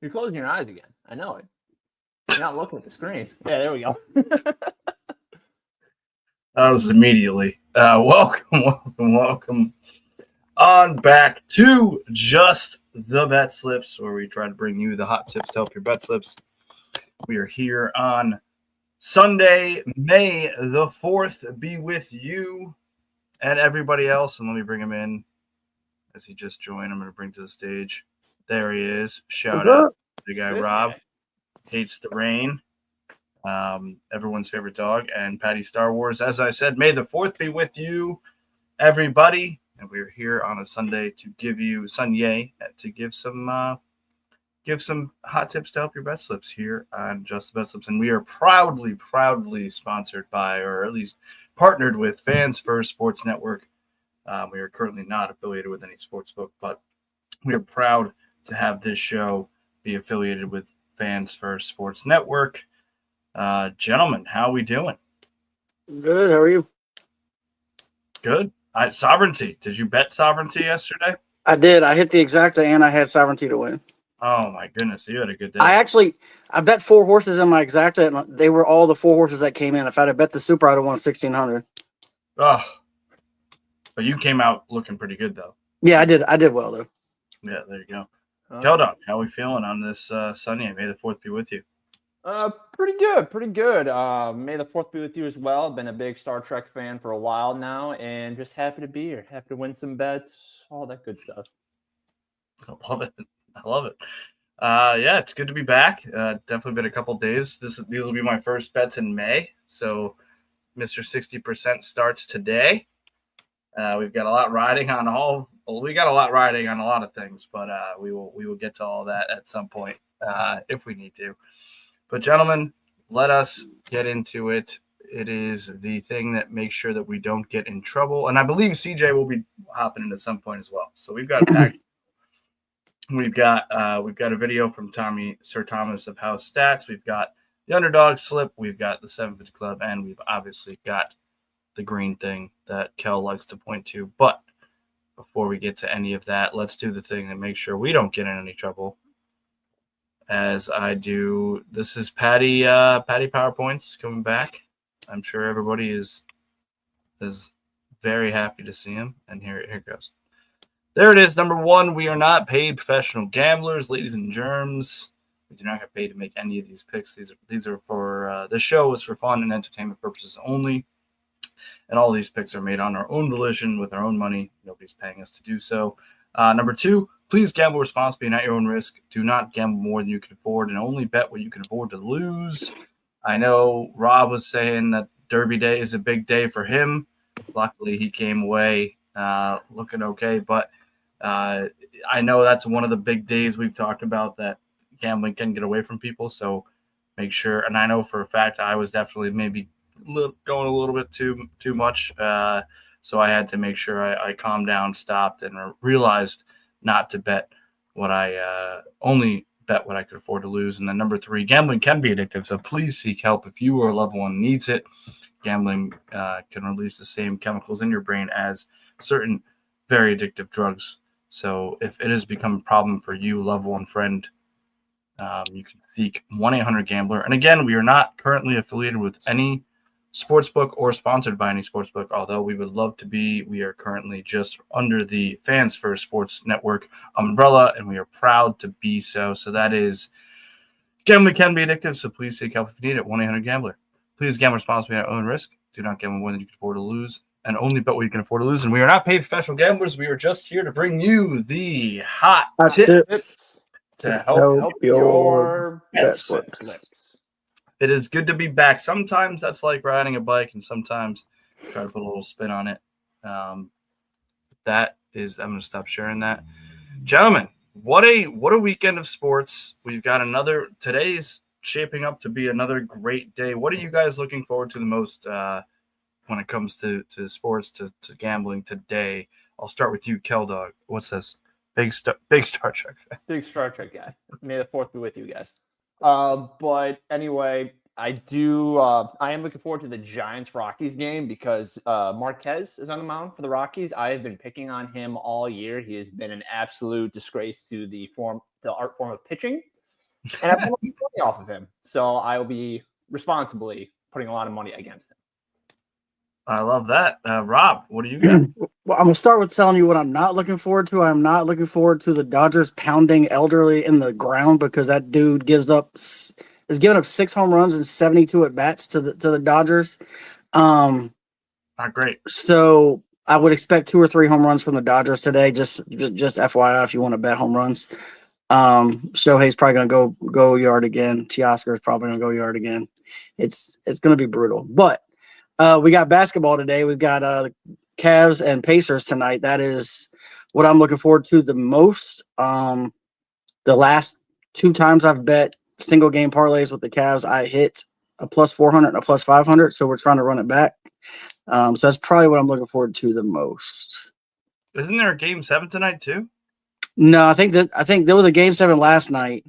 You're closing your eyes again. I know it. You're not looking at the screen. Yeah, there we go. That was immediately. Welcome on back to Just the Bet Slips, where we try to bring you the hot tips to help your bet slips. We are here on Sunday, May the 4th. Be with you and everybody else. And let me bring him in as he just joined. I'm going to bring to the stage. There he is. Shout out to the guy, Rob. Hates the rain. Everyone's favorite dog, and Patty Star Wars. As I said, May the 4th be with you, everybody. And we're here on a Sunday to give some hot tips to help your bet slips here on Just the Bet Slips. And we are proudly sponsored by, or at least partnered with, Fans First Sports Network. We are currently not affiliated with any sportsbook, but we are proud to have this show be affiliated with Fans First Sports Network. Gentlemen, how are we doing? Good. How are you? Good. Sovereignty. Did you bet Sovereignty yesterday? I did. I hit the exacta and I had Sovereignty to win. Oh my goodness, you had a good day. I bet 4 horses in my exacta, and they were all the 4 horses that came in. If I'd have bet the super, I'd have won 1,600. Oh, but you came out looking pretty good though. Yeah, I did. I did well though. Yeah, there you go. Keldon, how are we feeling on this Sunday? May the 4th be with you. Pretty good. May the 4th be with you as well. Been a big Star Trek fan for a while now, and just happy to be here. Happy to win some bets, all that good stuff. I love it. Yeah, it's good to be back. Definitely been a couple days. These will be my first bets in May. So Mr. 60% starts today. We've got a lot riding on a lot of things, but we will get to all that at some point if we need to. But gentlemen, let us get into it. It is the thing that makes sure that we don't get in trouble. And I believe CJ will be hopping in at some point as well. So we've got a pack. We've got a video from Sir Thomas of House Stats. We've got the underdog slip. We've got the 750 Club, and we've obviously got the green thing that Kel likes to point to. But before we get to any of that, let's do the thing that makes sure we don't get in any trouble. As I do, this is Patty PowerPoints coming back. I'm sure everybody is very happy to see him. And here it goes. There it is. Number 1, we are not paid professional gamblers, ladies and germs. We do not get paid to make any of these picks. These are for this show is for fun and entertainment purposes only. And all these picks are made on our own volition with our own money. Nobody's paying us to do so. Number 2, please gamble responsibly and at your own risk. Do not gamble more than you can afford, and only bet what you can afford to lose. I know Rob was saying that Derby Day is a big day for him. Luckily, he came away looking okay, but I know that's one of the big days we've talked about that gambling can get away from people. So make sure, and I know for a fact I was definitely maybe going a little bit too much. So I had to make sure I calmed down, stopped, and realized not to bet only bet what I could afford to lose. And then number 3, gambling can be addictive. So please seek help if you or a loved one needs it. Gambling can release the same chemicals in your brain as certain very addictive drugs. So if it has become a problem for you, loved one, friend, you can seek 1-800-GAMBLER. And again, we are not currently affiliated with any sportsbook or sponsored by any sportsbook, although we would love to be. We are currently just under the Fans First Sports Network umbrella, and we are proud to be so. So that is, gambling can be addictive, so please seek help if you need it. 1-800-GAMBLER. Please gamble responsibly at your own risk. Do not gamble more than you can afford to lose, and only bet what you can afford to lose. And we are not paid professional gamblers. We are just here to bring you the hot tips to help your bet slips. It is good to be back. Sometimes that's like riding a bike, and sometimes try to put a little spin on it. I'm going to stop sharing that. Gentlemen, what a weekend of sports. We've got today's shaping up to be another great day. What are you guys looking forward to the most when it comes to sports, to gambling today? I'll start with you, Keldog. What's this? Big Star Trek fan. Big Star Trek guy. May the 4th be with you guys. But anyway, I am looking forward to the Giants-Rockies game because Marquez is on the mound for the Rockies. I have been picking on him all year. He has been an absolute disgrace to the art form of pitching. and I won money off of him. So I will be responsibly putting a lot of money against him. I love that. Rob, what do you got? Well, I'm gonna start with telling you what I'm not looking forward to. I'm not looking forward to the Dodgers pounding Elderly in the ground because that dude is giving up 6 home runs and 72 at bats to the Dodgers. Not great. So I would expect 2 or 3 home runs from the Dodgers today. Just FYI, if you want to bet home runs. Shohei's probably gonna go yard again. Teoscar is probably gonna go yard again. It's gonna be brutal. But we got basketball today. We've got Cavs and Pacers tonight. That is what I'm looking forward to the most. The last 2 times I've bet single game parlays with the Cavs, I hit a plus 400 and a plus 500. So we're trying to run it back. So that's probably what I'm looking forward to the most. Isn't there a game 7 tonight too? No, I think there was a game 7 last night.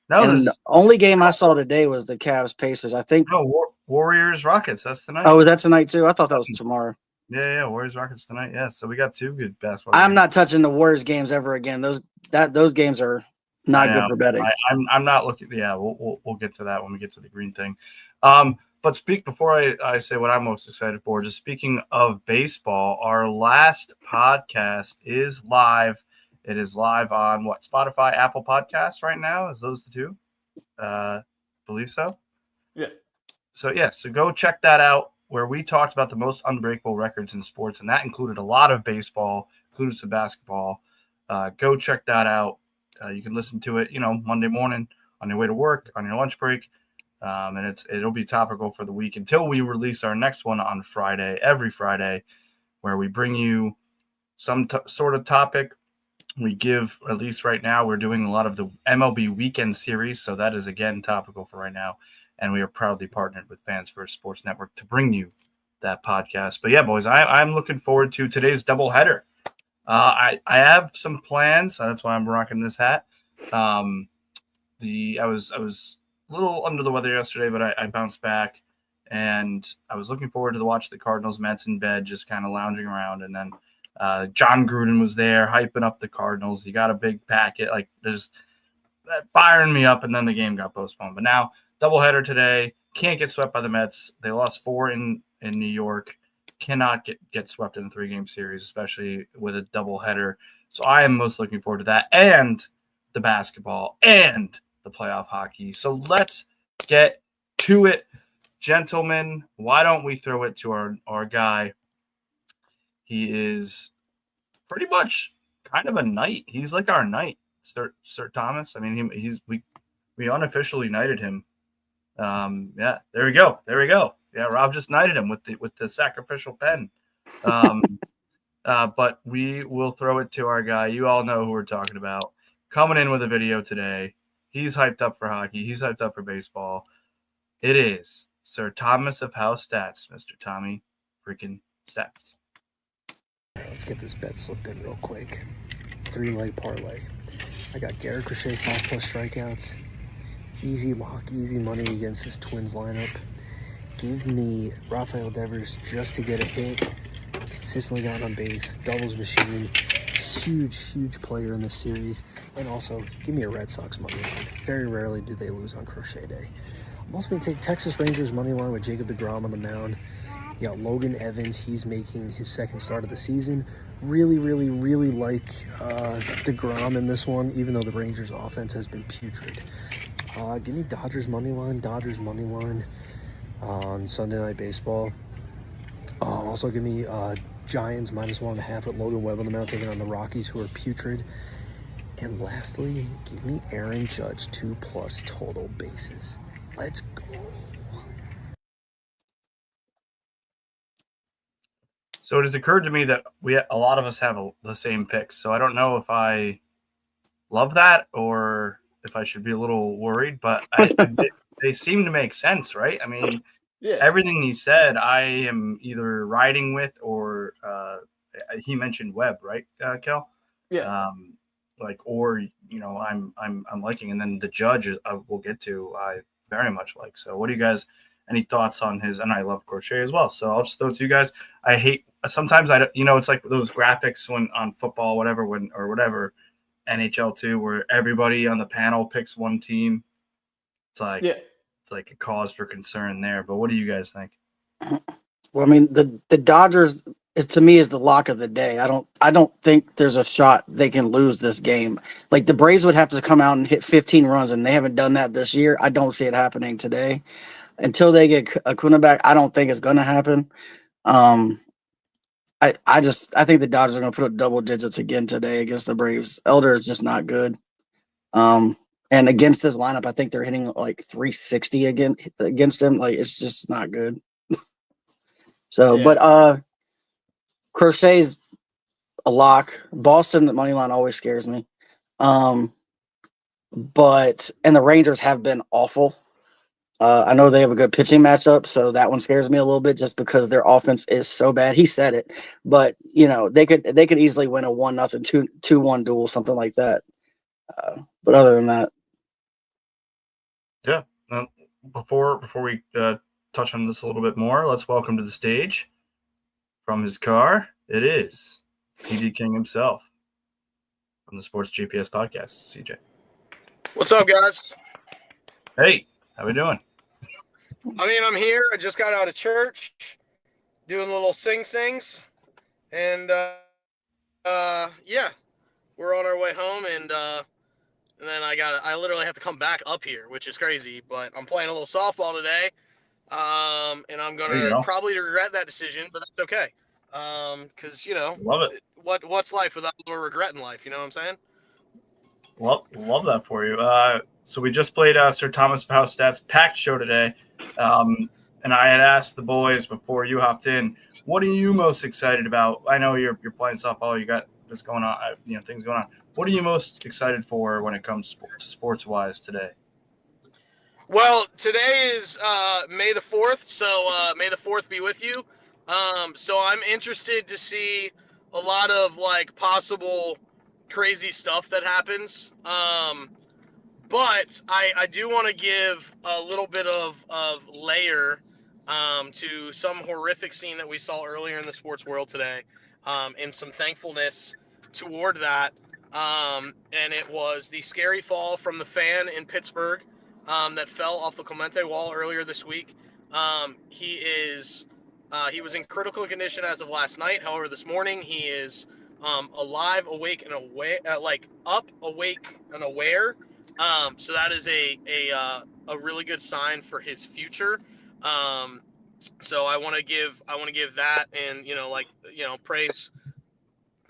No, and the only game I saw today was the Cavs Pacers. I think. No, Warriors Rockets. That's tonight. Oh, that's tonight too. I thought that was tomorrow. Yeah, Warriors Rockets tonight. Yeah, so we got 2 good basketball. I'm games. not touching the Warriors games ever again. Those games are not good for betting. I'm not looking. Yeah, we'll get to that when we get to the green thing. But before I say what I'm most excited for. Just speaking of baseball, our last podcast is live. It is live on Spotify, Apple Podcasts right now. Is those the 2? Believe so. Yeah. So go check that out, where we talked about the most unbreakable records in sports, and that included a lot of baseball, included some basketball. Go check that out. You can listen to it, Monday morning on your way to work, on your lunch break, and it'll be topical for the week until we release our next one on Friday, every Friday, where we bring you some sort of topic. We give, at least right now, we're doing a lot of the MLB weekend series, so that is again topical for right now. And we are proudly partnered with Fans First Sports Network to bring you that podcast. But yeah, boys, I'm looking forward to today's doubleheader. I have some plans. That's why I'm rocking this hat. I was a little under the weather yesterday, but I bounced back, and I was looking forward to watch the Cardinals Mets in bed, just kind of lounging around. And then John Gruden was there hyping up the Cardinals. He got a big packet, just firing me up, and then the game got postponed. But now, doubleheader today. Can't get swept by the Mets. They lost 4 in New York. Cannot get swept in a 3-game series, especially with a doubleheader. So I am most looking forward to that, and the basketball and the playoff hockey. So let's get to it, gentlemen. Why don't we throw it to our guy? He is pretty much kind of a knight. He's like our knight, Sir Thomas. I mean, we unofficially knighted him. Yeah, there we go. Yeah, Rob just knighted him with the sacrificial pen. But we will throw it to our guy. You all know who we're talking about. Coming in with a video today. He's hyped up for hockey. He's hyped up for baseball. It is Sir Thomas of House Stats, Mr. Tommy freaking Stats. Let's get this bet slip in real quick. 3-leg parlay. I got Garrett Crochet 5+ strikeouts. Easy lock, easy money against this Twins lineup. Give me Rafael Devers just to get a hit. Consistently got on base. Doubles machine. Huge player in this series. And also, give me a Red Sox money line. Very rarely do they lose on Crochet Day. I'm also going to take Texas Rangers money line with Jacob deGrom on the mound. You got Logan Evans. He's making his 2nd start of the season. Really like deGrom in this one, even though the Rangers offense has been putrid. Give me Dodgers money line on Sunday Night Baseball. Also give me Giants -1.5 with Logan Webb on the mound taking on the Rockies, who are putrid. And lastly, give me Aaron Judge 2+ total bases. Let's go. So it has occurred to me that a lot of us have the same picks. So I don't know if I love that or if I should be a little worried, but they seem to make sense, right? I mean, Yeah. Everything he said, I am either riding with or he mentioned Webb, right, Kel? Yeah. I'm liking, and then the Judge we'll get to. I very much like. So, what do you guys? Any thoughts on his? And I love Crochet as well. So I'll just throw it to you guys. I hate sometimes it's like those graphics when on football, whatever, NHL too, where everybody on the panel picks one team Yeah. it's like a cause for concern there. But what do you guys think? Well, I mean, the Dodgers is to me is the lock of the day. I don't think there's a shot they can lose this game. Like the Braves would have to come out and hit 15 runs, and they haven't done that this year. I don't see it happening today. Until they get Acuna back, I don't think it's going to happen. I think the Dodgers are going to put up double digits again today against the Braves. Elder is just not good. And against this lineup, I think they're hitting like 360 against him. Like it's just not good. So, Yeah. but Crochet's a lock. Boston at money line always scares me. But and the Rangers have been awful. I know they have a good pitching matchup, so that one scares me a little bit just because their offense is so bad. He said it, but they could easily win a 1-0, 2-1 duel, something like that. But other than that, yeah. Before we touch on this a little bit more, let's welcome to the stage from his car. It is PD King himself from the Sports GPS podcast. CJ, what's up, guys? Hey, how we doing? I mean, I'm here. I just got out of church, doing little sings, and yeah, we're on our way home, and then I literally have to come back up here, which is crazy. But I'm playing a little softball today, and I'm There you gonna go. probably regret that decision, but that's okay, because Love it. what's life without a little regret in life? You know what I'm saying? Love that for you. So we just played Sir Thomas Housestat's packed show today, and I had asked the boys before you hopped in, what are you most excited about? I know you're playing softball. You got this going on, things going on. What are you most excited for when it comes to sports-wise today? Well, today is May the 4th, so May the 4th be with you. So I'm interested to see a lot of like possible crazy stuff that happens. But I do want to give a little bit of layer to some horrific scene that we saw earlier in the sports world today, and some thankfulness toward that. And it was the scary fall from the fan in Pittsburgh that fell off the Clemente wall earlier this week. He was in critical condition as of last night. However, this morning he is alive, awake, and awake and aware. So that is a really good sign for his future. So I want to give that, and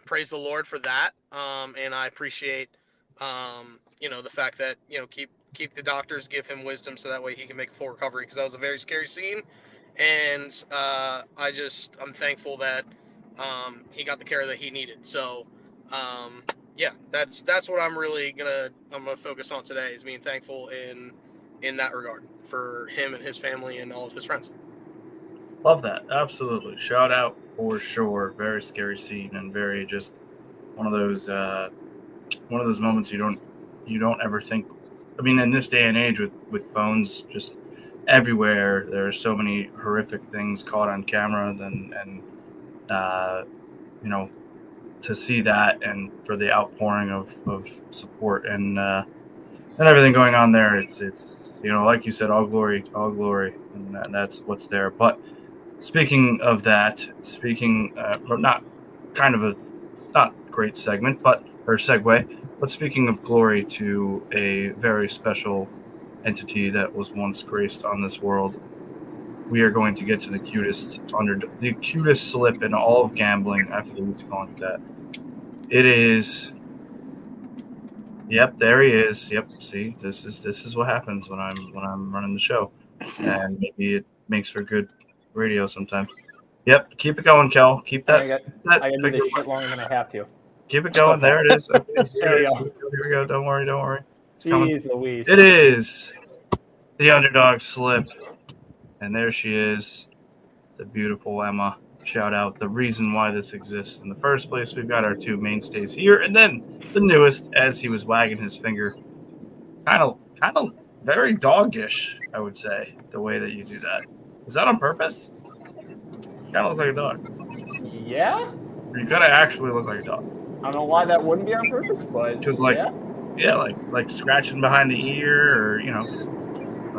praise the Lord for that. And I appreciate the fact that keep the doctors, give him wisdom so that way he can make a full recovery, because that was a very scary scene. And I'm thankful that he got the care that he needed. So yeah, that's what I'm gonna focus on today, is being thankful in that regard for him and his family and all of his friends. Love that. Absolutely. Shout out for sure. Very scary scene, and very just one of those moments you don't ever think. I mean, in this day and age with phones just everywhere, there are so many horrific things caught on camera, and to see that, and for the outpouring of support and everything going on there, it's like you said, all glory, and that's what's there. But speaking of that, not great segment, or segue, but speaking of glory to a very special entity that was once graced on this world, we are going to get to the cutest slip in all of gambling. After the week's calling it that. It is. Yep, there he is. Yep, see, this is what happens when I'm running the show, and maybe it makes for good radio sometimes. Yep, keep it going, Kel. Keep that. I gotta do this shit longer than I have to. Keep it going. There it is. Okay, There we go. Here we go. Don't worry. It's Jeez Louise. It is the underdog slip, and there she is, the beautiful Emma. Shout out, the reason why this exists in the first place. We've got our two mainstays here, and then the newest, as he was wagging his finger, kind of very doggish, I would say, the way that you do that. Is that on purpose? You kind of look like a dog. Yeah? You gotta actually look like a dog. I don't know why that wouldn't be on purpose, but Because like scratching behind the ear, or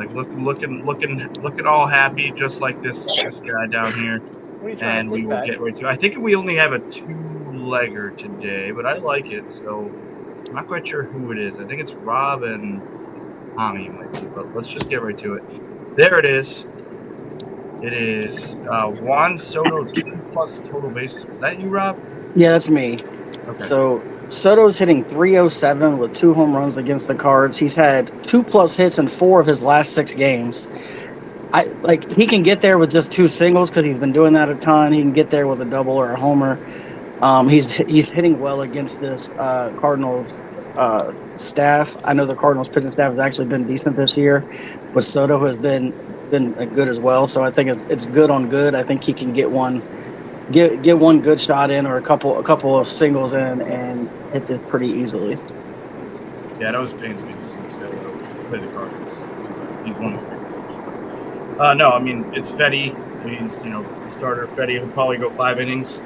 Like looking all happy, just like this guy down here. What are you trying And to we say, will Pat? get right to. I think we only have a 2-legger today, but I like it. So I'm not quite sure who it is. I think it's Rob and Tommy might be, but let's just get right to it. There it is. It is Juan Soto 2+ total bases. Was that you, Rob? Yeah, that's me. Okay. So Soto's hitting 307 with 2 home runs against the Cards. He's had 2+ hits in 4 of his last 6 games. He can get there with just 2 singles because he's been doing that a ton. He can get there with a double or a homer. He's hitting well against this Cardinals staff. I know the Cardinals pitching staff has actually been decent this year, but Soto has been good as well. So I think it's good on good. I think he can get one good shot in or a couple of singles in and hit this pretty easily. Yeah, it always pains me to see Soto play the Cardinals because he's one of my favorite players. No, I mean it's Fetty. He's the starter. Fetty will probably go 5 innings.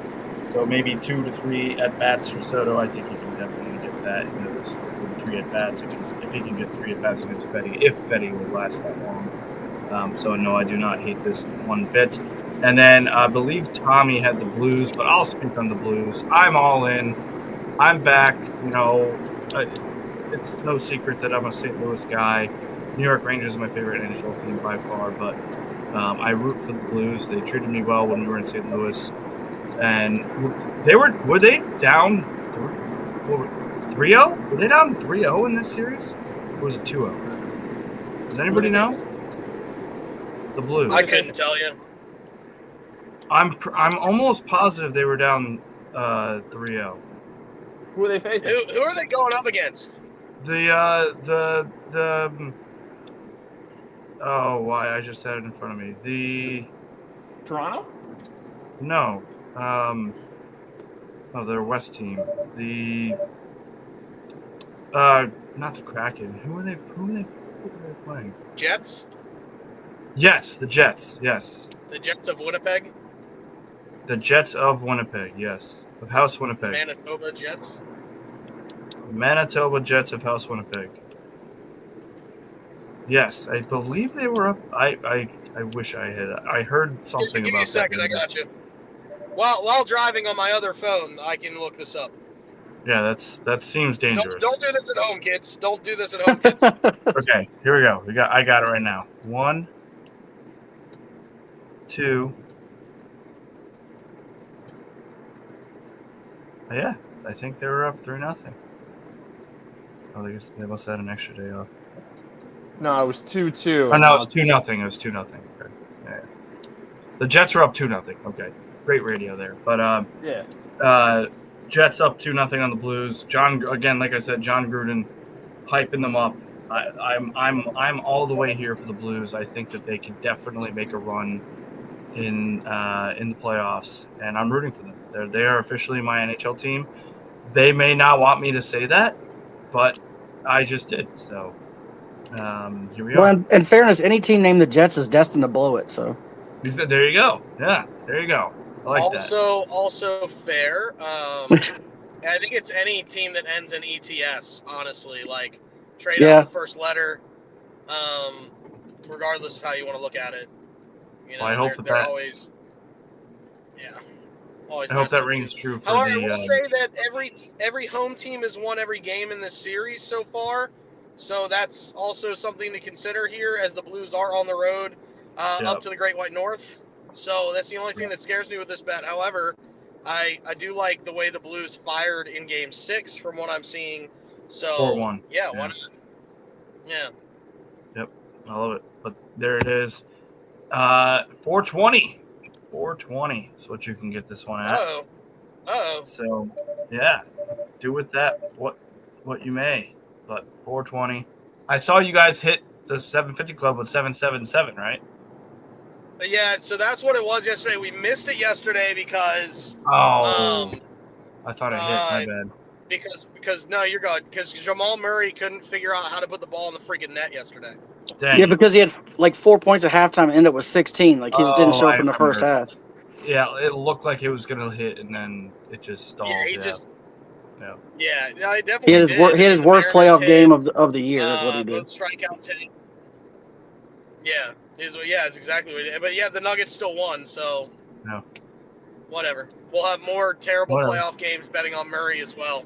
So maybe 2 to 3 at bats for Soto. I think he can definitely get that. There's 3 at bats if he can get 3 at bats against Fetty, if Fetty will last that long. So no, I do not hate this one bit. And then I believe Tommy had the Blues, but I'll speak on the Blues. I'm all in. I'm back. It's no secret that I'm a St. Louis guy. New York Rangers is my favorite NHL team by far, but I root for the Blues. They treated me well when we were in St. Louis. And were they down 3-0? Were they down 3-0 in this series? Or was it 2-0? Does anybody know? The Blues. I couldn't tell you. I'm almost positive they were down 3-0. Who are they facing? Who are they going up against? I just had it in front of me. Toronto? No. Their West team. Not the Kraken. Who are they playing? Jets? Yes, the Jets. Yes. The Jets of Winnipeg? The Jets of Winnipeg, yes. Of House Winnipeg. Manitoba Jets? Manitoba Jets of House Winnipeg. Yes, I believe they were up. I wish I heard something Give me about a second, that. I got you. While driving on my other phone, I can look this up. Yeah, that seems dangerous. Don't do this at home, kids. Don't do this at home, kids. Okay, here we go. I got it right now. 1, 2. Yeah, I think they were up 3-0. Oh, I guess they must have had an extra day off. No, it was 2-2. Oh, no, it was 2-0. It was 2-0. Okay. Yeah. The Jets are up 2-0. Okay, great radio there. But yeah. Jets up 2-0 on the Blues. Like I said, John Gruden hyping them up. I'm all the way here for the Blues. I think that they can definitely make a run in the playoffs, and I'm rooting for them. They are officially my NHL team. They may not want me to say that, but I just did. So here we are. Well, in fairness, any team named the Jets is destined to blow it. So there you go. Yeah, there you go. I like that. Also fair. I think it's any team that ends in ETS. Honestly, like trade out the first letter, regardless of how you want to look at it. I hope they're always. Yeah. Always I hope that rings true for However, I will say that every home team has won every game in this series so far, so that's also something to consider here, as the Blues are on the road up to the Great White North. So that's the only thing that scares me with this bet. However, I do like the way the Blues fired in Game 6 from what I'm seeing. So 4-1. Yeah, why not? Yeah. Yep, I love it. But there it is. 420. 420 is what you can get this one at. Uh-oh. So, yeah, do with that what you may. But 420. I saw you guys hit the 750 club with 777, right? Yeah, so that's what it was yesterday. We missed it yesterday because I thought it hit. My bad. Because no, you're good. Because Jamal Murray couldn't figure out how to put the ball in the freaking net yesterday. Dang. Yeah, because he had like 4 points at halftime and ended up with 16. Like he just didn't show up in the first half. Yeah, it looked like it was gonna hit, and then it just stalled. Yeah, I definitely he had his worst playoff game of the year is what he did. Both strikeouts hit. Yeah, it's exactly what it is. But yeah, the Nuggets still won, so No. whatever. We'll have more terrible Whatever. playoff games betting on Murray as well.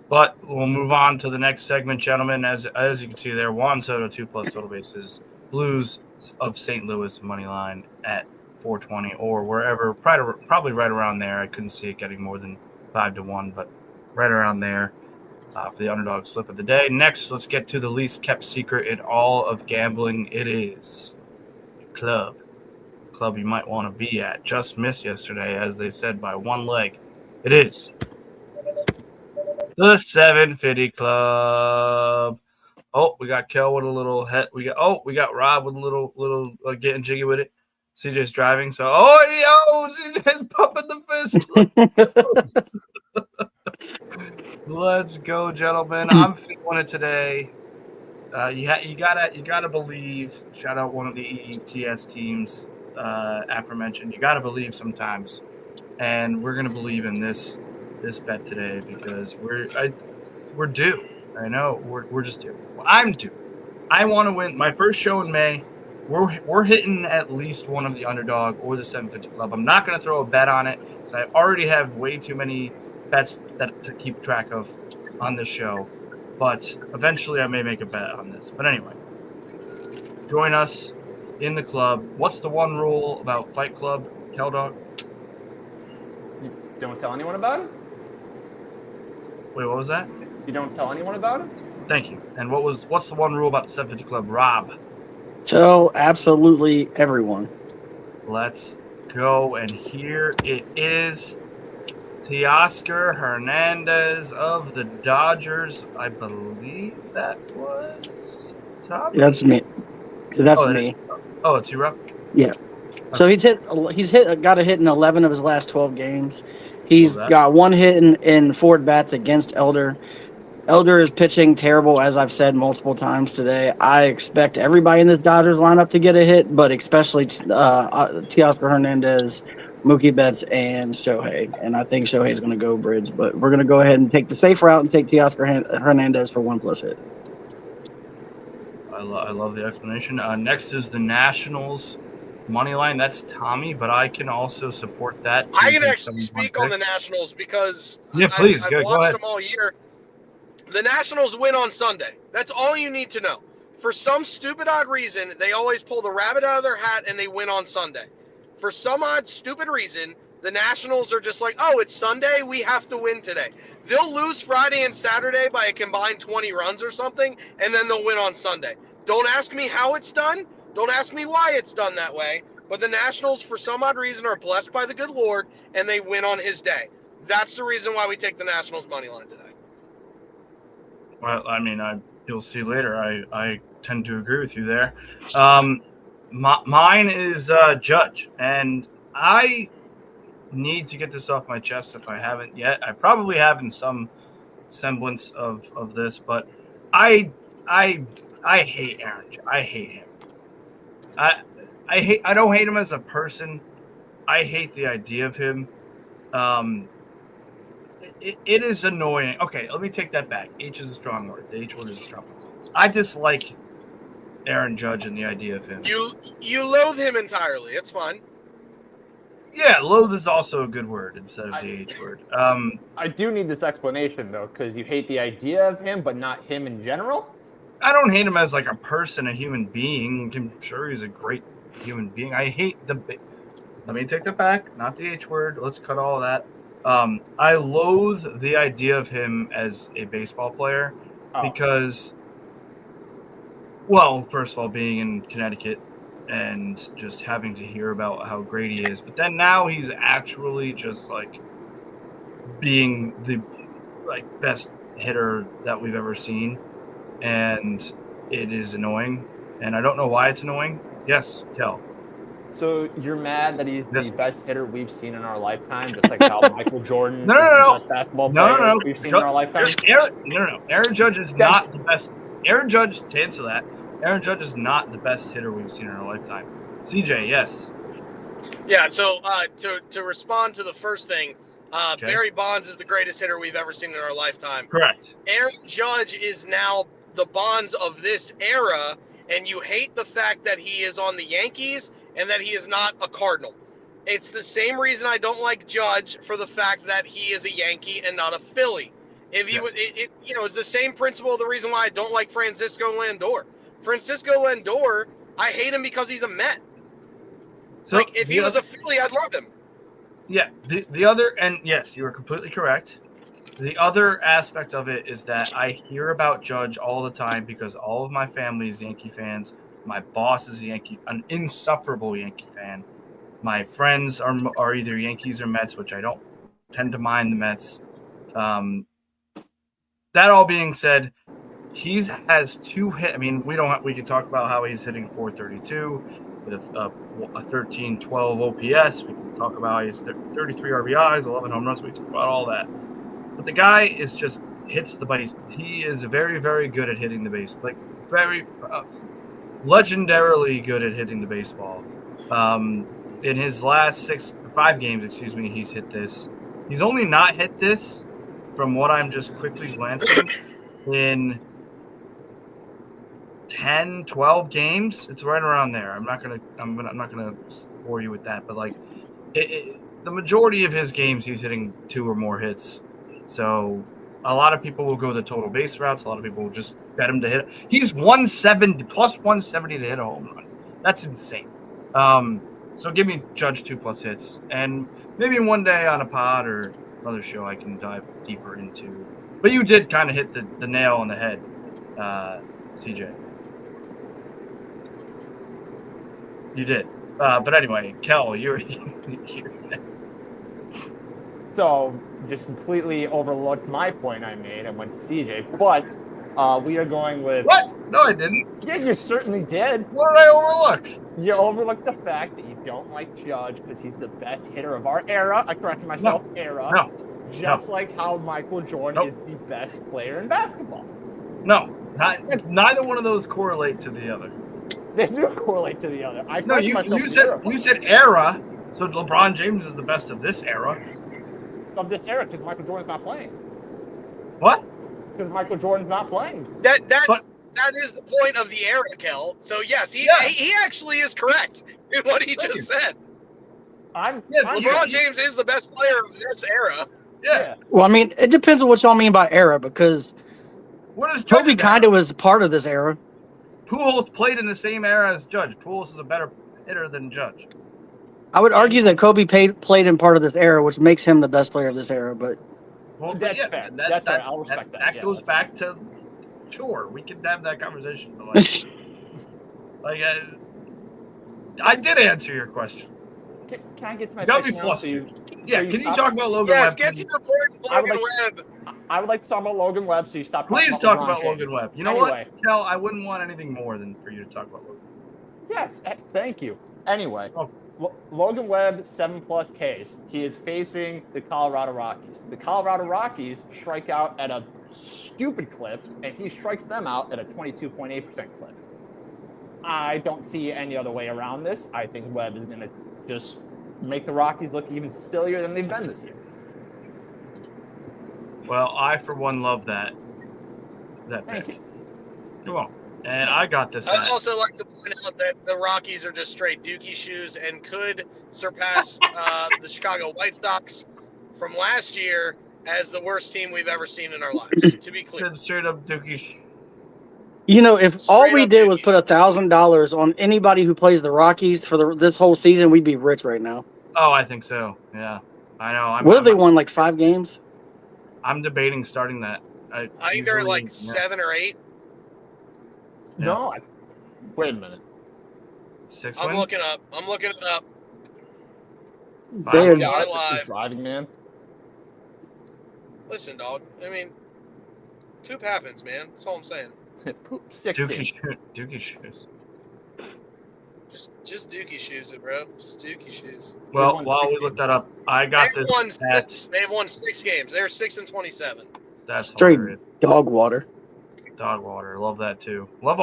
But we'll move on to the next segment, gentlemen. As you can see there, Juan Soto 2+ total bases, Blues of St. Louis money line at 420 or wherever, probably right around there. I couldn't see it getting more than 5-1, but right around there for the underdog slip of the day. Next, let's get to the least kept secret in all of gambling. It is a club you might want to be at. Just missed yesterday, as they said, by one leg. It is the 750 Club. Oh, we got Kel with a little head. We got Rob with a little getting jiggy with it. CJ's driving, so CJ's pumping the fist. Let's go, gentlemen. I'm feeling it today. You gotta believe. Shout out one of the ETS teams aforementioned. You gotta believe sometimes, and we're gonna believe in this bet today because we're due. I know we're just due. Well, I'm due. I want to win my first show in May. We're hitting at least one of the underdog or the 750 Club. I'm not going to throw a bet on it because I already have way too many bets to keep track of on this show. But eventually I may make a bet on this. But anyway, join us in the club. What's the one rule about Fight Club, Keldog? You don't tell anyone about it? Wait, what was that? You don't tell anyone about it? Thank you. And what's the one rule about the 750 Club, Rob? So absolutely everyone. Let's go. And here it is. Teoscar Hernandez of the Dodgers. I believe that was Tommy. That's me. That's me. Oh, it's you, Rob? Yeah. So he's got a hit in 11 of his last 12 games. He's got one hit in 4 at-bats against Elder. Elder is pitching terrible, as I've said multiple times today. I expect everybody in this Dodgers lineup to get a hit, but especially Teoscar Hernandez, Mookie Betts, and Shohei. And I think Shohei's going to go bridge, but we're going to go ahead and take the safe route and take Teoscar Hernandez for 1+ hit. I love the explanation. Next is the Nationals money line. That's Tommy, but I can also support that. I can actually speak on the Nationals because please I've go watched ahead. them all year. The Nationals win on Sunday. That's all you need to know. For some stupid odd reason, they always pull the rabbit out of their hat and they win on Sunday. For some odd stupid reason, the Nationals are just like, oh, it's Sunday, we have to win today. They'll lose Friday and Saturday by a combined 20 runs or something, and then they'll win on Sunday. Don't ask me how it's done. Don't ask me why it's done that way. But the Nationals, for some odd reason, are blessed by the good Lord, and they win on his day. That's the reason why we take the Nationals money line today. Well, I mean, you'll see later. I tend to agree with you there. Mine is Judge, and I need to get this off my chest if I haven't yet. I probably have in some semblance of this, but I hate Aaron. I hate him. I don't hate him as a person. I hate the idea of him. It is annoying. Okay, let me take that back. H is a strong word. The H word is a strong word. I dislike Aaron Judge and the idea of him. You loathe him entirely. It's fine. Yeah, loathe is also a good word instead of the H word. I do need this explanation, though, because you hate the idea of him, but not him in general? I don't hate him as like a person, a human being. I'm sure he's a great human being. I hate let me take that back. Not the H word. Let's cut all that. I loathe the idea of him as a baseball player because, well, first of all, being in Connecticut and just having to hear about how great he is, but then now he's actually just like being the best hitter that we've ever seen, and it is annoying, and I don't know why it's annoying. Yes, Kel. So you're mad that he's the best hitter we've seen in our lifetime, just like how Michael Jordan is the best basketball player we've seen in our lifetime? Aaron Judge is not the best. Aaron Judge, to answer that, Aaron Judge is not the best hitter we've seen in our lifetime. CJ, yes. Yeah, so to respond to the first thing, Barry Bonds is the greatest hitter we've ever seen in our lifetime. Correct. Aaron Judge is now the bonds of this era, and you hate the fact that he is on the Yankees and that he is not a Cardinal. It's the same reason I don't like Judge, for the fact that he is a Yankee and not a Philly. If he would, it's the same principle. The reason why I don't like Francisco Lindor. Francisco Lindor, I hate him because he's a Met. So like, if he was a Philly, I'd love him. Yeah, the other, and yes, you are completely correct. The other aspect of it is that I hear about Judge all the time because all of my family is Yankee fans. My boss is an insufferable Yankee fan. My friends are either Yankees or Mets, which I don't tend to mind the Mets. That all being said, he has 2 hit. I mean, we can talk about how he's hitting 432 with a 1312 OPS. We can talk about he's 33 RBIs, 11 home runs. We talk about all that. But the guy hits the base. He is very, very good at hitting the base. Like, very legendarily good at hitting the baseball. In his last 5 games, he's hit this. He's only not hit this, from what I'm just quickly glancing, in 10, 12 games. It's right around there. I'm not gonna bore you with that, but like the majority of his games, he's hitting 2 or more hits. So a lot of people will go the total base routes. A lot of people will just bet him to hit. He's 170 plus 170 to hit a home run. That's insane. So give me Judge 2+ hits, and maybe one day on a pod or another show I can dive deeper into. But you did kind of hit the nail on the head, CJ. You did. But anyway, Kel, you're next. So just completely overlooked my point I made and went to CJ. But we are going with What? No, I didn't. Yeah, you certainly did. What did I overlook? You overlooked the fact that you don't like Judge because he's the best hitter of our era. I corrected myself. Era. No. Just like how Michael Jordan is the best player in basketball. No, neither one of those correlate to the other. They do correlate to the other. You said era, so LeBron James is the best of this era. Of this era, because Michael Jordan's not playing. What? Because Michael Jordan's not playing. That is the point of the era, Kel. So yes, he actually is correct in what he just said. LeBron James is the best player of this era. Yeah. Well, I mean, it depends on what y'all mean by era, because Kobe kind of was part of this era. Pujols played in the same era as Judge. Pujols is a better hitter than Judge. I would argue that Kobe played in part of this era, which makes him the best player of this era. But that's fair. That's fair. I'll respect that. That goes back to, sure, we can have that conversation. But I did answer your question. Can I get to my Got question me now? flustered. Can you talk about Logan Yes, Webb? get to your point, Logan Webb. I would like to talk about Logan Webb, so you stop. Please talk about Logan Webb. You know what, Kel? I wouldn't want anything more than for you to talk about Logan. Yes, thank you. Anyway, Logan Webb, 7+ Ks. He is facing the Colorado Rockies. The Colorado Rockies strike out at a stupid clip, and he strikes them out at a 22.8% clip. I don't see any other way around this. I think Webb is going to just make the Rockies look even sillier than they've been this year. Well, I, for one, love that Thank pick. You're welcome. And I got this. I'd also like to point out that the Rockies are just straight dookie shoes and could surpass the Chicago White Sox from last year as the worst team we've ever seen in our lives, to be clear. Straight up dookie shoes. You know, if all we did was put $1,000 on anybody who plays the Rockies for this whole season, we'd be rich right now. Oh, I think so. Yeah, I know. What if they won like 5 games? I'm debating starting that. Either like 7 or 8. Yeah. No, wait a minute. 6 I'm wins? looking it up. Driving, man. Listen, dog. I mean, poop happens, man. That's all I'm saying. Dookie shoes. Just dookie shoes it, bro. Just dookie shoes. Well, while we look that up, I got this. They've won 6 games. They're 6-27. That's straight hilarious. dog water. Dog water. Love that too. I love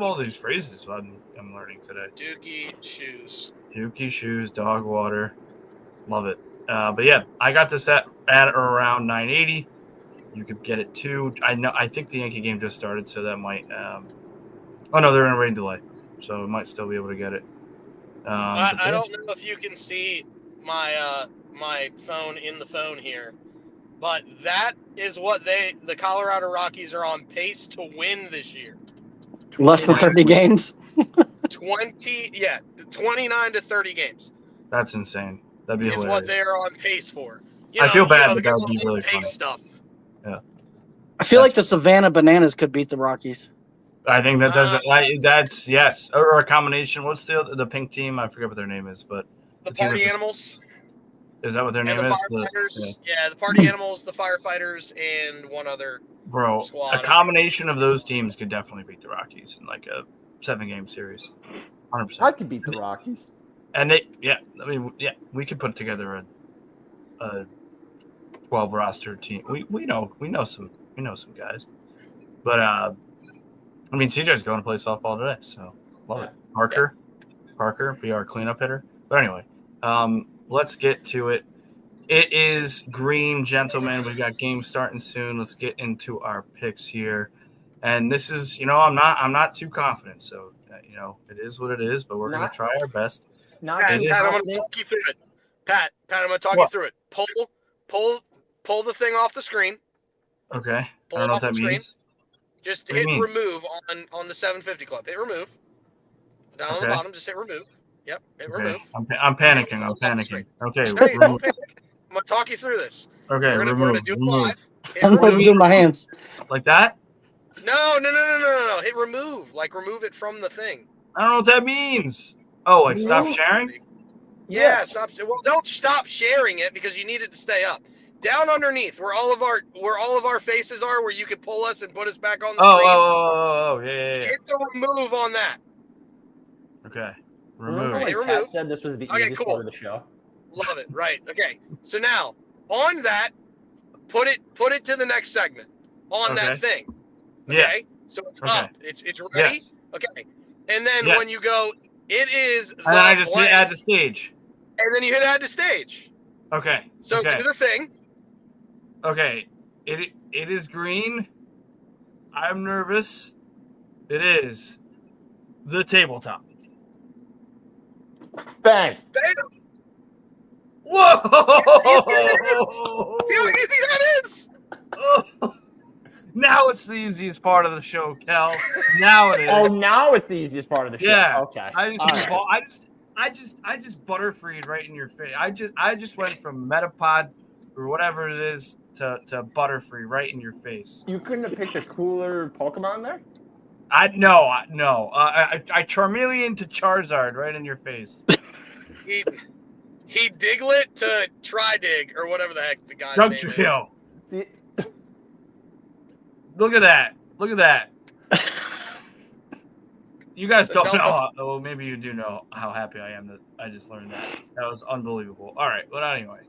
all these phrases I'm learning today. Dookie shoes. Dookie shoes, dog water. Love it. But yeah, I got this at or around 980. You could get it too. I think the Yankee game just started, so that might. Oh no, they're in a rain delay, so we might still be able to get it. I don't know if you can see my my phone in the phone here, but that is what the Colorado Rockies are on pace to win this year. Less than 30 games. 29 to 30 games. That's insane. That'd be is hilarious. what they're on pace for. I feel bad, but that would be really funny. Stuff. Yeah. I feel like the Savannah Bananas could beat the Rockies. I think that does. That's yes, or a combination. What's the pink team? I forget what their name is, but the Party Animals. Is that what their name is? The Party Animals, the Firefighters, and one other squad. A combination of those teams could definitely beat the Rockies in like a 7-game series. 100%. I could beat the Rockies. And we could put together a 12 roster team. We know some guys, but CJ's going to play softball today, so love it. Parker, be our cleanup hitter. But anyway, let's get to it. It is green, gentlemen. We've got games starting soon. Let's get into our picks here. And this is, I'm not too confident, so it is what it is. But we're gonna try our best. Pat, I'm gonna talk you through it. Pat, I'm gonna talk you through it. Pull the thing off the screen. Okay. I don't know what that means. Just hit remove on the 750 club. Hit remove. Down on the bottom, just hit remove. Yep, hit remove. I'm panicking. Okay. No, don't panic. I'm gonna talk you through this. Okay, we're gonna do it live. I'm moving my hands. Like that? No. Hit remove. Like remove it from the thing. I don't know what that means. Oh, like stop sharing? Yeah, stop. Well, don't stop sharing it because you need it to stay up. Down underneath, where all of our faces are, where you could pull us and put us back on the screen. Oh, yeah. Hit the remove on that. Okay. Remove. Remove. Pat said this was the easiest part of the show. Love it. Right. Okay. So now on that, put it to the next segment on that thing. Okay. Yeah. So it's up. It's ready. Yes. Okay. And then when you go, it is. And then I just hit add to stage. And then you hit add to stage. Okay. So do the thing. Okay. It is green. I'm nervous. It is the tabletop. Bang. Whoa! See how easy that is? Oh. Now it's the easiest part of the show, Kel. Now it is. Oh, now it's the easiest part of the show. Yeah. Okay. I just butterfreed right in your face. I just went from Metapod or whatever it is to Butterfree right in your face. You couldn't have picked a cooler Pokemon there? No. I Charmeleon to Charizard right in your face. He Diglett to Tri-Dig or whatever the heck the guy's name is. Look at that. You guys don't know. Well, maybe you do know how happy I am that I just learned that. That was unbelievable. All right. But anyway,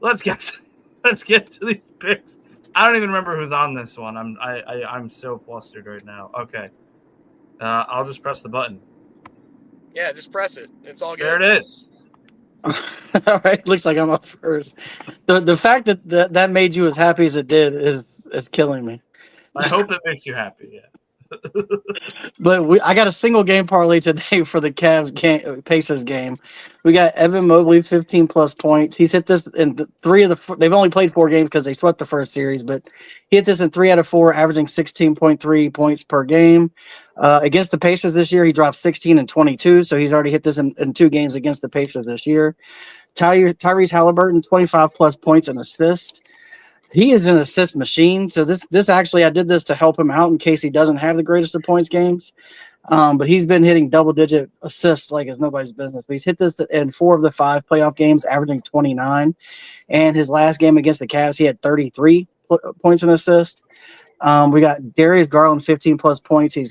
let's get to these picks. I don't even remember who's on this one. I'm so flustered right now. Okay. I'll just press the button. Yeah, just press it. It's all good. There it is. All right. Looks like I'm up first. The fact that made you as happy as it did is killing me. I hope it makes you happy. Yeah. But I got a single game parlay today for the Pacers game. We got Evan Mobley 15 plus points. He's hit this in they've only played 4 games because they swept the first series, but he hit this in 3 out of 4, averaging 16.3 points per game. Against the Pacers this year, he dropped 16 and 22, so he's already hit this in 2 games against the Pacers this year. Tyrese Halliburton 25 plus points and assists. He is an assist machine. So this actually, I did this to help him out in case he doesn't have the greatest of points games. But he's been hitting double-digit assists like it's nobody's business. But he's hit this in 4 of the 5 playoff games, averaging 29. And his last game against the Cavs, he had 33 points and assists. We got Darius Garland, 15-plus points. He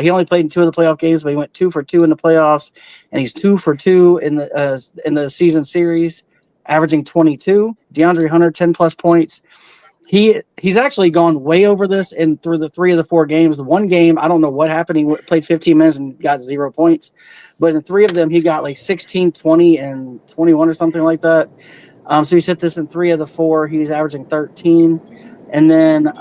only played in 2 of the playoff games, but he went 2 for 2 in the playoffs. And he's 2 for 2 in the season series, averaging 22. DeAndre Hunter, 10-plus points. He's actually gone way over this through the 3 of the 4 games. The one game, I don't know what happened. He played 15 minutes and got 0 points. But in 3 of them, he got like 16, 20, and 21 or something like that. So he's hit this in 3 of the 4. He's averaging 13. And then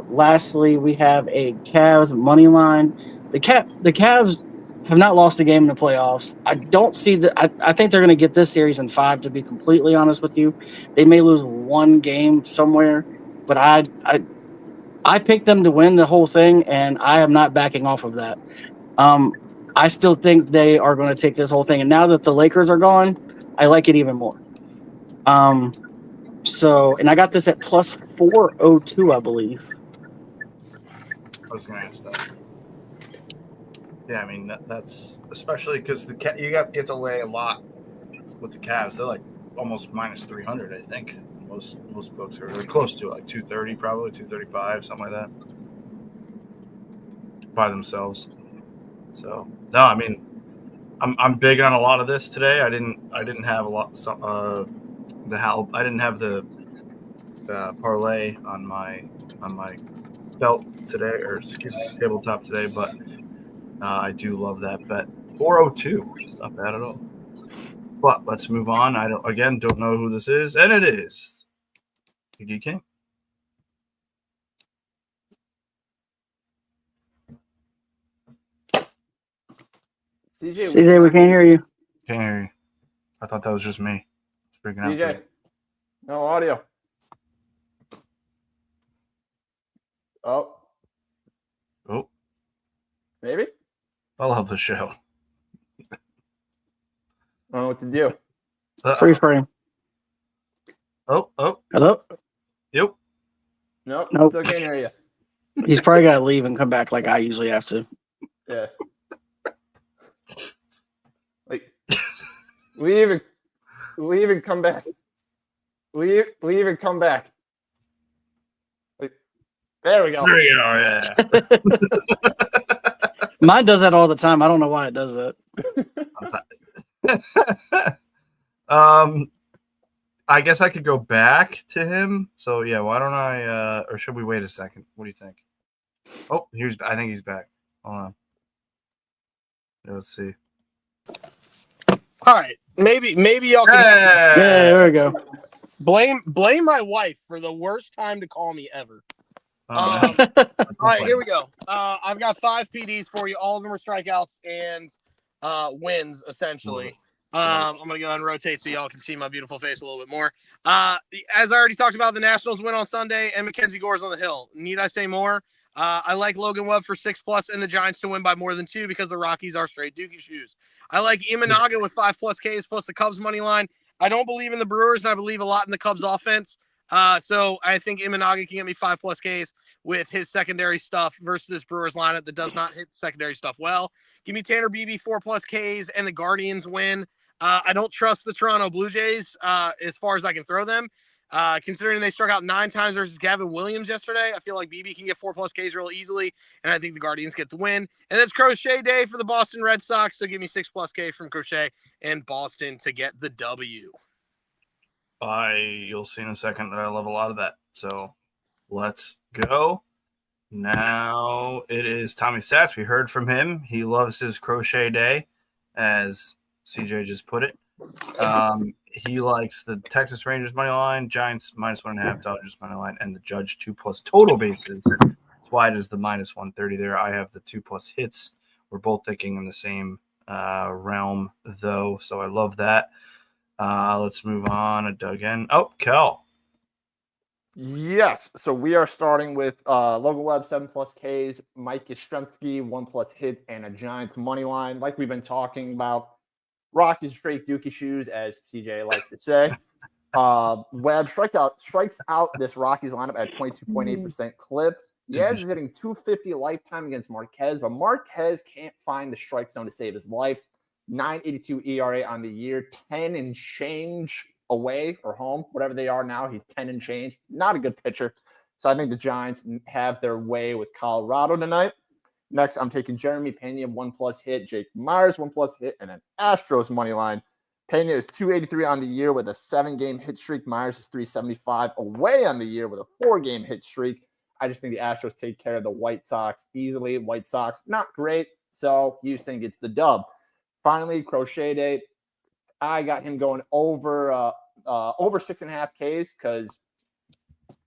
lastly, we have a Cavs money line. The Cavs have not lost a game in the playoffs. I don't see that. I think they're going to get this series in 5. To be completely honest with you, they may lose one game somewhere, but I picked them to win the whole thing, and I am not backing off of that. I still think they are going to take this whole thing, and now that the Lakers are gone, I like it even more. So, and I got this at plus 402, I believe. I was going to ask that. Yeah, I mean that's especially because you have to lay a lot with the Cavs. They're like almost minus 300, I think. Most books are close to like 230, probably 235, something like that, by themselves. So no, I mean I'm big on a lot of this today. I didn't have a lot I didn't have the parlay on my belt today, or excuse me, tabletop today, but I do love that bet. 402, it's not bad at all. But let's move on. I don't know who this is, and it is PD King. CJ, we can't hear you. Can't hear you. I thought that was just me. Freaking out. CJ, no audio. Oh, maybe. I love the show. I don't know what to do. Freeze frame. Oh. Hello? Yep. Nope. Nope. Still can't hear you. He's probably got to leave and come back like I usually have to. Yeah. Like, leave and come back. Leave and come back. Like, there we go. There you go. Yeah. Mine does that all the time. I don't know why it does that. I guess I could go back to him. So yeah, why don't I? Or should we wait a second? What do you think? Oh, I think he's back. Hold on. Let's see. All right, maybe y'all can Yeah, there we go. blame my wife for the worst time to call me ever. All right, here we go. I've got 5 PDs for you. All of them are strikeouts and wins, essentially. I'm going to go ahead and rotate so y'all can see my beautiful face a little bit more. As I already talked about, the Nationals win on Sunday, and Mackenzie Gore's on the hill. Need I say more? I like Logan Webb for 6+ and the Giants to win by more than 2 because the Rockies are straight dookie shoes. I like Imanaga with 5+ Ks plus the Cubs money line. I don't believe in the Brewers, and I believe a lot in the Cubs offense. So I think Imanaga can get me 5+ Ks with his secondary stuff versus this Brewers lineup that does not hit the secondary stuff well. Give me Tanner Beebe 4+ Ks and the Guardians win. I don't trust the Toronto Blue Jays as far as I can throw them. Considering they struck out 9 times versus Gavin Williams yesterday, I feel like BB can get 4+ Ks real easily, and I think the Guardians get the win. And it's Crochet Day for the Boston Red Sox, so give me 6+ Ks from Crochet and Boston to get the W. You'll see in a second that I love a lot of that. So let's go. Now it is Tommy Sats. We heard from him. He loves his Crochet Day, as CJ just put it. He likes the Texas Rangers money line, Giants -1.5, Dodgers money line, and the Judge 2+ total bases. That's why it is the -130 there. I have the 2+ hits. We're both thinking in the same realm, though, so I love that. Let's move on. I dug in. Oh, Kel. Yes. So we are starting with Logan Webb, 7+ Ks, Mike Yastrzemski, 1+ hits, and a Giants money line. Like we've been talking about, Rockies straight dookie shoes, as CJ likes to say. Webb strikes out this Rockies lineup at 22.8% clip. Yes, he's hitting 250 lifetime against Marquez, but Marquez can't find the strike zone to save his life. 9.82 ERA on the year, 10 and change away or home, whatever they are now. He's 10 and change. Not a good pitcher. So I think the Giants have their way with Colorado tonight. Next, I'm taking Jeremy Pena, 1+ hit, Jake Myers, 1+ hit, and an Astros money line. Pena is 283 on the year with a 7-game hit streak. Myers is 375 away on the year with a 4-game hit streak. I just think the Astros take care of the White Sox easily. White Sox, not great. So Houston gets the dub. Finally, Crochet Day. I got him going over 6.5 Ks because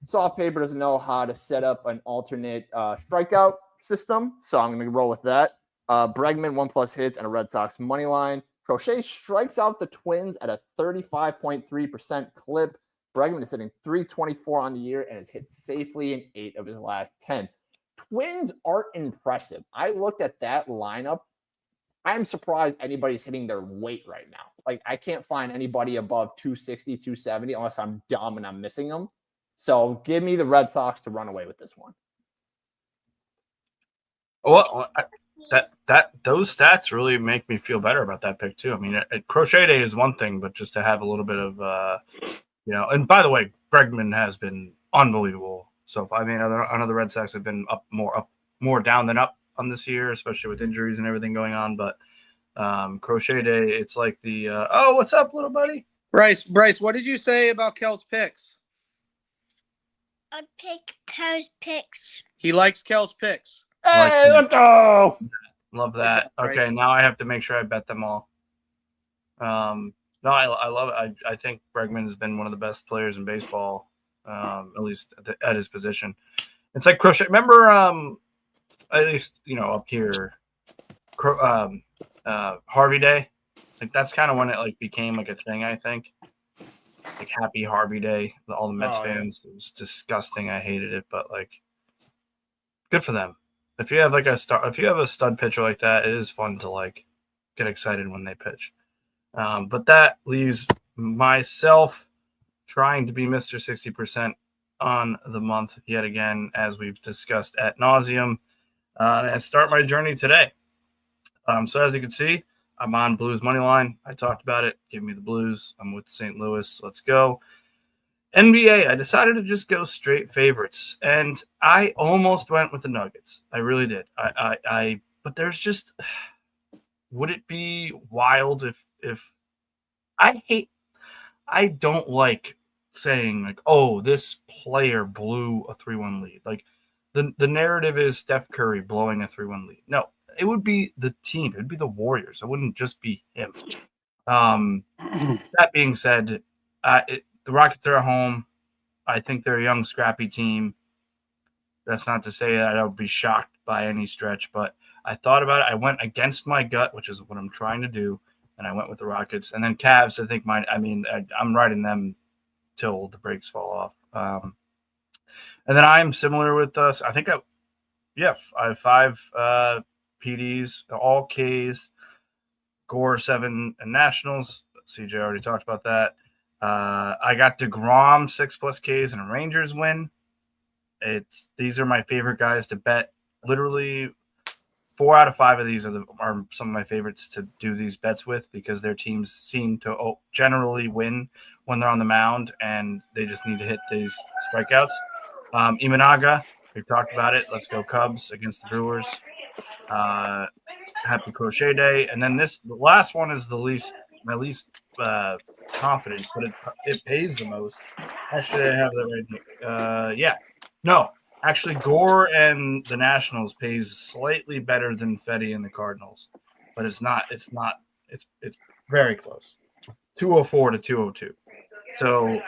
Soft paper doesn't know how to set up an alternate strikeout system, so I'm going to roll with that. Bregman 1+ hits and a Red Sox money line. Crochet strikes out the Twins at a 35.3% clip. Bregman is hitting .324 on the year and has hit safely in 8 of his last 10. Twins aren't impressive. I looked at that lineup. I'm surprised anybody's hitting their weight right now. Like, I can't find anybody above 260, 270 unless I'm dumb and I'm missing them. So give me the Red Sox to run away with this one. Well, those stats really make me feel better about that pick too. I mean, Crochet Day is one thing, but just to have a little bit of, and by the way, Bregman has been unbelievable. So I mean, I know the Red Sox have been more down than up on this year, especially with injuries and everything going on. But Crochet Day, it's like the what's up, little buddy? Bryce, what did you say about Kel's picks? I picked Kel's picks. He likes Kel's picks. Hey, let's go! Love that. Okay, now I have to make sure I bet them all. No, I love it. I think Bregman has been one of the best players in baseball, at least at his position. It's like Crochet. Remember, at least up here, Harvey Day. Like that's kind of when it like became like a thing. I think. Like Happy Harvey Day, all the Mets fans. Yeah. It was disgusting. I hated it, but like, good for them. If you have like a stud pitcher like that, it is fun to like get excited when they pitch. But that leaves myself trying to be Mr. 60% on the month yet again, as we've discussed ad nauseum, and start my journey today. So as you can see, I'm on Blues money line. I talked about it. Give me the Blues. I'm with St. Louis. Let's go. NBA, I decided to just go straight favorites, and I almost went with the Nuggets. I really did. But there's just, would it be wild if I don't like saying like, oh, this player blew a 3-1 lead. Like the narrative is Steph Curry blowing a 3-1 lead. No, it would be the team. It would be the Warriors. It wouldn't just be him. That being said, the Rockets are at home. I think they're a young, scrappy team. That's not to say that I would be shocked by any stretch, but I thought about it. I went against my gut, which is what I'm trying to do, and I went with the Rockets. And then Cavs, I think I'm riding them till the brakes fall off. And then I'm similar with us. I think I have 5 PDs, all Ks, Gore 7 and Nationals. CJ already talked about that. I got DeGrom 6+ Ks and a Rangers win. These are my favorite guys to bet. Literally 4 out of 5 of these are some of my favorites to do these bets with because their teams seem to generally win when they're on the mound and they just need to hit these strikeouts. Imanaga, we've talked about it. Let's go Cubs against the Brewers. Happy Crochet Day. And then the last one is my least confident, but it pays the most. Actually, I have that right here. No, actually, Gore and the Nationals pays slightly better than Fetty and the Cardinals, but it's very close. 204 to 202. So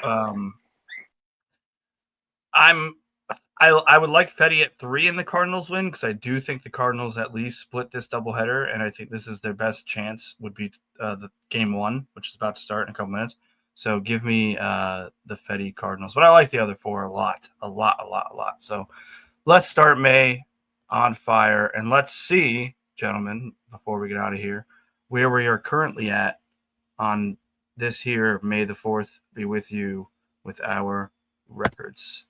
I would like Fetty at 3 in the Cardinals win because I do think the Cardinals at least split this doubleheader, and I think this is their best chance would be the game 1, which is about to start in a couple minutes. So give me the Fetty Cardinals, but I like the other 4 a lot. So let's start May on fire, and let's see, gentlemen, before we get out of here, where we are currently at on this here May the 4th. Be with you with our records.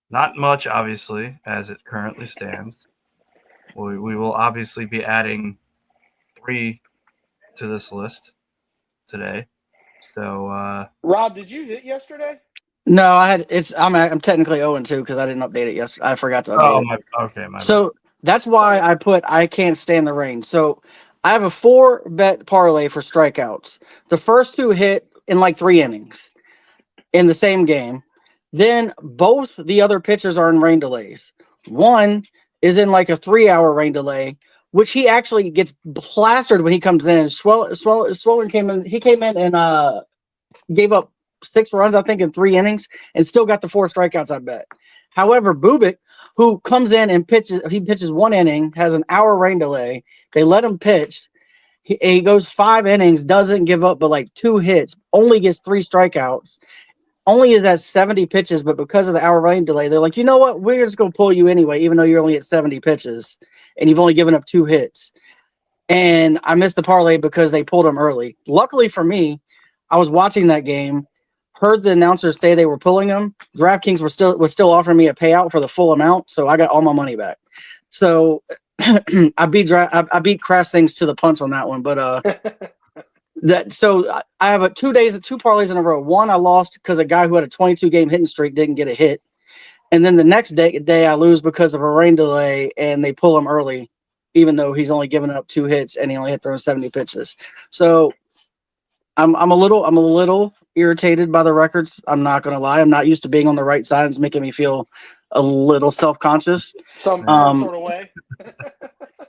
Not much, obviously, as it currently stands. We will obviously be adding 3 to this list today. So, Rob, did you hit yesterday? No, I'm technically 0-2 because I didn't update it yesterday. I forgot to update it. So that's why I put I can't stand the rain. So I have a 4-bet parlay for strikeouts. The first 2 hit in like 3 innings in the same game. Then both the other pitchers are in rain delays. One is in like a 3-hour rain delay, which he actually gets plastered when he comes in. Swollen came in. He came in and gave up 6 runs, I think, in 3 innings, and still got the 4 strikeouts, I bet. However, Bubik, who comes in and pitches 1 inning, has an hour rain delay. They let him pitch. He goes 5 innings, doesn't give up but like 2 hits, only gets 3 strikeouts, only is at 70 pitches, but because of the hour rain delay, they're like, you know what? We're just going to pull you anyway, even though you're only at 70 pitches and you've only given up 2 hits. And I missed the parlay because they pulled him early. Luckily for me, I was watching that game, heard the announcers say they were pulling him. DraftKings was still offering me a payout for the full amount, so I got all my money back. So I beat Craft Things to the punch on that one, but so I have 2 parlays in a row. One I lost because a guy who had a 22 game hitting streak didn't get a hit, and then the next day I lose because of a rain delay and they pull him early, even though he's only given up 2 hits and he only hit through 70 pitches. So I'm a little irritated by the records. I'm not gonna lie. I'm not used to being on the right side. It's making me feel a little self-conscious. Some sort of way.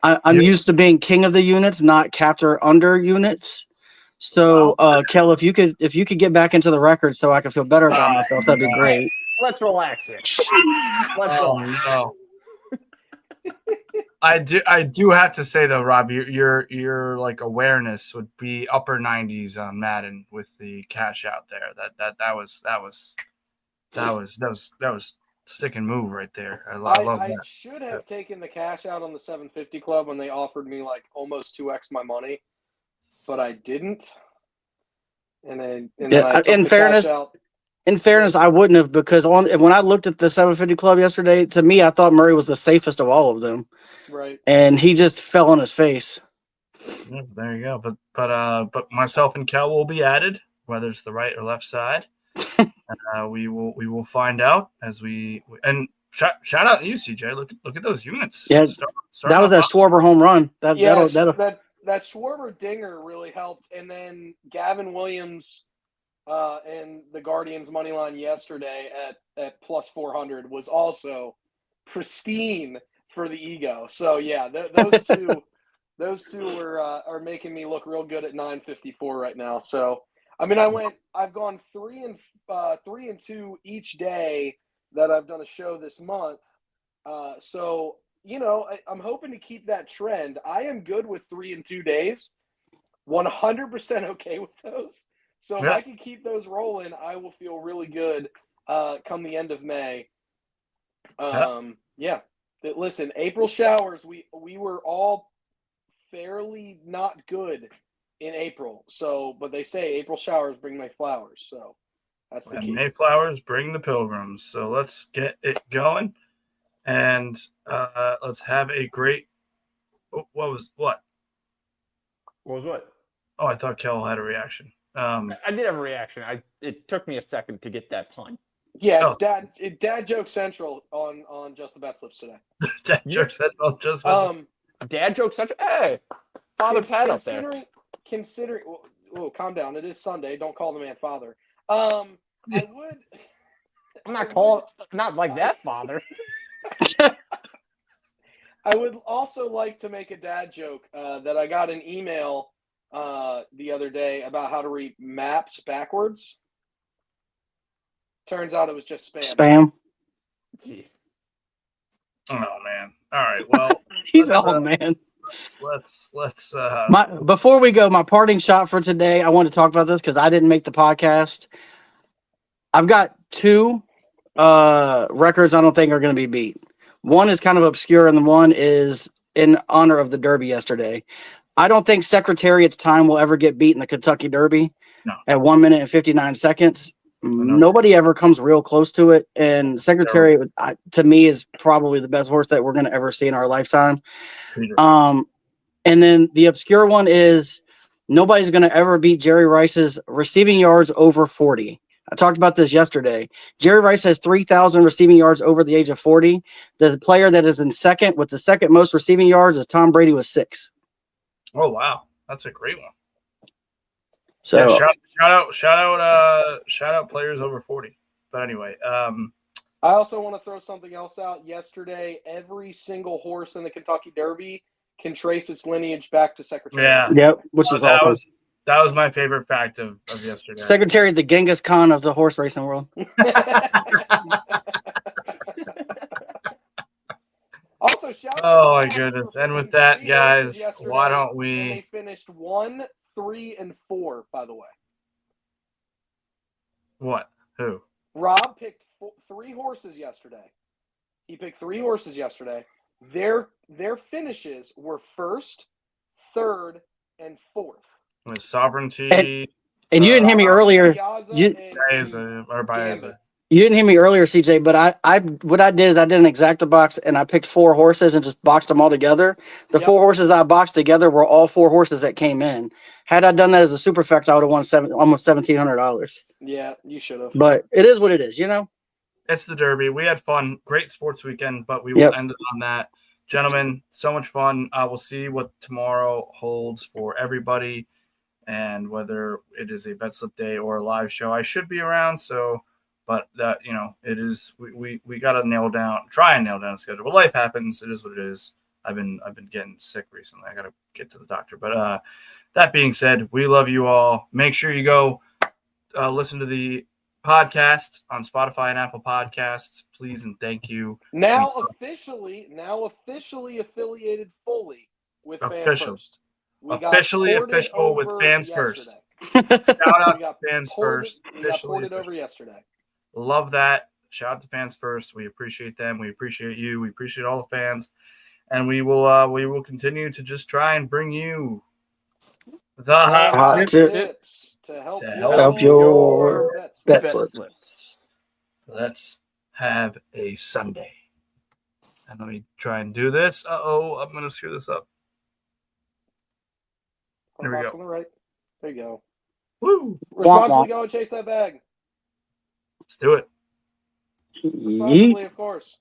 I'm used to being king of the units, not captor under units. So, Kel, if you could get back into the record so I can feel better about myself, that'd be great. Let's relax here. Let's relax. Oh. I do have to say though, Rob, your like awareness would be upper 90s on Madden with the cash out there. That was stick and move right there. I love that. I should have taken the cash out on the 750 club when they offered me like almost 2x my money, but I didn't. And then I took in fairness, I wouldn't have, because when I looked at the 750 club yesterday, to me, I thought Murray was the safest of all of them. Right. And he just fell on his face. Yeah, there you go. But myself and Kel will be added, whether it's the right or left side. We will find out as we and shout out to you, CJ. Look at those units. Yeah, that was that Schwarber home run. That'll that Schwarber dinger really helped, and then Gavin Williams and the Guardians money line yesterday at plus 400 was also pristine for the ego. So yeah, those two are making me look real good at 954 right now. So I mean, I've gone 3 and 2 each day that I've done a show this month. So you know, I'm hoping to keep that trend. I am good with 3 and 2 days, 100% okay with those. So if I can keep those rolling, I will feel really good come the end of May. Yeah. Listen, April showers, we were all fairly not good in April. So, but they say April showers bring May flowers. So that's the key. May flowers bring the pilgrims. So let's get it going. And let's have a great. What was what? What was what? Oh, I thought Kel had a reaction. I did have a reaction. It took me a second to get that pun. Yeah, it's dad joke central on Just the Bet Slips today. Dad joke central. Dad joke central. Hey, father Pat up there. Considering, calm down. It is Sunday. Don't call the man father. I would. I'm not like that, father. I would also like to make a dad joke that I got an email the other day about how to read maps backwards. Turns out it was just spam. Jeez. Oh man. All right. Well, he's man. Let's before we go, my parting shot for today, I want to talk about this because I didn't make the podcast. I've got 2 records I don't think are going to be beat. One is kind of obscure, and the one is in honor of the Derby yesterday. I don't think Secretariat's time will ever get beat in the Kentucky Derby at 1 minute and 59 seconds. Nobody ever comes real close to it, and Secretariat, to me, is probably the best horse that we're going to ever see in our lifetime. And then the obscure one is nobody's going to ever beat Jerry Rice's receiving yards over 40. I talked about this yesterday. Jerry Rice has 3,000 receiving yards over the age of 40. The player that is in second with the second most receiving yards is Tom Brady with 6. Oh wow, that's a great one. So yeah, shout out players over 40. But anyway, I also want to throw something else out. Yesterday, every single horse in the Kentucky Derby can trace its lineage back to Secretariat. Yeah. Yep. Which is awesome. That was my favorite fact of yesterday. Secretary of the Genghis Khan of the horse racing world. Also, shout out Oh to my the goodness! Dodgers And for with picking that, 3 guys, horses yesterday, why don't and we? they finished 1, 3, and 4. By the way, What? Who? Rob picked 3 horses yesterday. He picked 3 horses yesterday. Their finishes were 1st, 3rd, and 4th. With Sovereignty. And you didn't hear me earlier. Piazza You and Or Baeza. you didn't hear me earlier, CJ. But I what I did is I did an exacta box and I picked 4 horses and just boxed them all together. The Yep. 4 horses I boxed together were all 4 horses that came in. Had I done that as a superfecta, I would have won almost $1,700. Yeah, you should have. But it is what it is, you know. It's the Derby. We had fun. Great sports weekend, but we Yep. will end it on that. Gentlemen, so much fun. We'll see what tomorrow holds for everybody and whether it is a bet slip day or a live show. I should be around, but that, it is, we got to try and nail down a schedule. But life happens. It is what it is. I've been getting sick recently. I got to get to the doctor. But that being said, we love you all. Make sure you go listen to the podcast on Spotify and Apple Podcasts, please and thank you. Now officially affiliated fully with Fan First. We got official with Fans yesterday. First. Shout out to Fans First. We got ported over yesterday. Love that. Shout out to Fans First. We appreciate them. We appreciate you. We appreciate all the fans, and we will continue to just try and bring you the hot tips to help your bet slips. slips. Let's have a Sunday. And let me try and do this. I'm going to screw this up. There we go. On the right. There you go. Woo! Responsibly go and chase that bag. Let's do it. Responsibly, of course.